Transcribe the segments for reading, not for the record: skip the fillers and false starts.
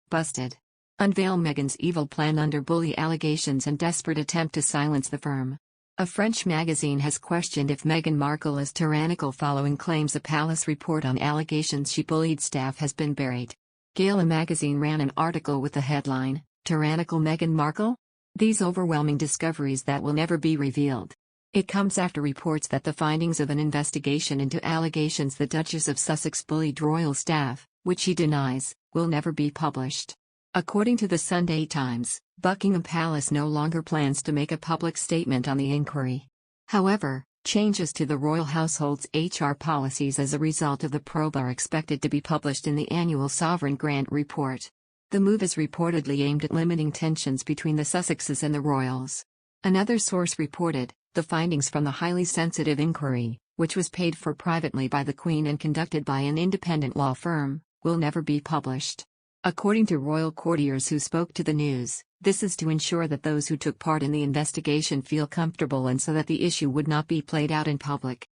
busted. Unveil Meghan's evil plan under bully allegations and desperate attempt to silence the firm. A French magazine has questioned if Meghan Markle is tyrannical following claims a palace report on allegations she bullied staff has been buried. Gala magazine ran an article with the headline, "Tyrannical Meghan Markle? These overwhelming discoveries that will never be revealed." It comes after reports that the findings of an investigation into allegations the Duchess of Sussex bullied royal staff, which she denies, will never be published. According to the Sunday Times, Buckingham Palace no longer plans to make a public statement on the inquiry. However, changes to the royal household's HR policies as a result of the probe are expected to be published in the annual Sovereign Grant Report. The move is reportedly aimed at limiting tensions between the Sussexes and the royals. Another source reported, the findings from the highly sensitive inquiry, which was paid for privately by the Queen and conducted by an independent law firm, will never be published. According to royal courtiers who spoke to the news, this is to ensure that those who took part in the investigation feel comfortable and so that the issue would not be played out in public.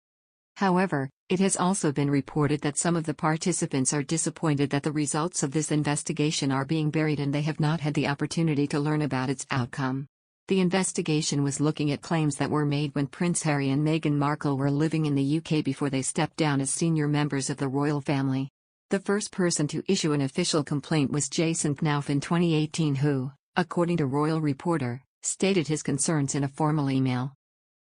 However, it has also been reported that some of the participants are disappointed that the results of this investigation are being buried and they have not had the opportunity to learn about its outcome. The investigation was looking at claims that were made when Prince Harry and Meghan Markle were living in the UK before they stepped down as senior members of the royal family. The first person to issue an official complaint was Jason Knauf in 2018 who, according to Royal Reporter, stated his concerns in a formal email.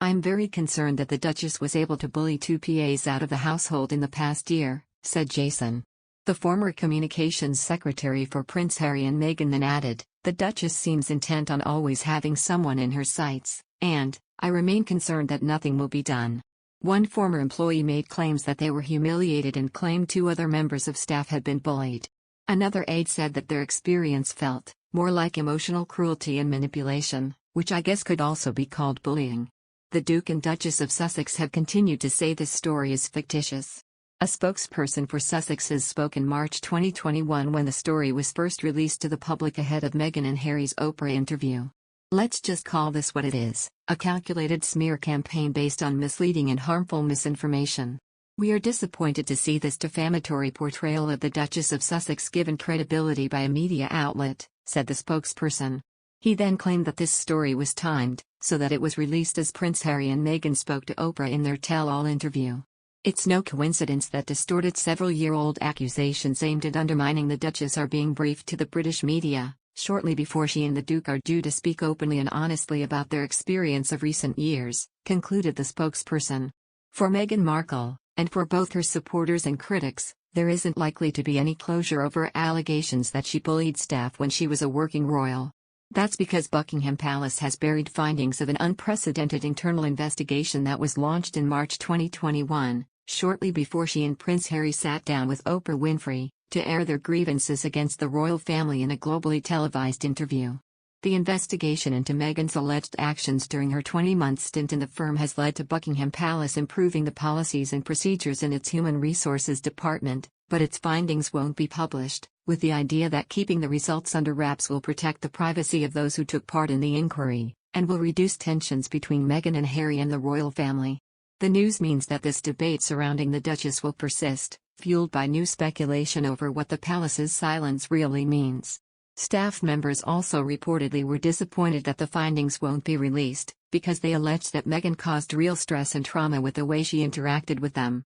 "I'm very concerned that the Duchess was able to bully two PAs out of the household in the past year," said Jason. The former communications secretary for Prince Harry and Meghan then added, "The Duchess seems intent on always having someone in her sights, and I remain concerned that nothing will be done." One former employee made claims that they were humiliated and claimed two other members of staff had been bullied. Another aide said that their experience felt more like emotional cruelty and manipulation, which I guess could also be called bullying. The Duke and Duchess of Sussex have continued to say this story is fictitious. A spokesperson for Sussexes spoke in March 2021 when the story was first released to the public ahead of Meghan and Harry's Oprah interview. "Let's just call this what it is, a calculated smear campaign based on misleading and harmful misinformation. We are disappointed to see this defamatory portrayal of the Duchess of Sussex given credibility by a media outlet," said the spokesperson. He then claimed that this story was timed, so that it was released as Prince Harry and Meghan spoke to Oprah in their tell-all interview. It's no coincidence that distorted several-year-old accusations aimed at undermining the Duchess are being briefed to the British media, shortly before she and the Duke are due to speak openly and honestly about their experience of recent years, concluded the spokesperson. For Meghan Markle, and for both her supporters and critics, there isn't likely to be any closure over allegations that she bullied staff when she was a working royal. That's because Buckingham Palace has buried findings of an unprecedented internal investigation that was launched in March 2021. Shortly before she and Prince Harry sat down with Oprah Winfrey, to air their grievances against the royal family in a globally televised interview. The investigation into Meghan's alleged actions during her 20-month stint in the firm has led to Buckingham Palace improving the policies and procedures in its Human Resources Department, but its findings won't be published, with the idea that keeping the results under wraps will protect the privacy of those who took part in the inquiry, and will reduce tensions between Meghan and Harry and the royal family. The news means that this debate surrounding the Duchess will persist, fueled by new speculation over what the palace's silence really means. Staff members also reportedly were disappointed that the findings won't be released, because they alleged that Meghan caused real stress and trauma with the way she interacted with them.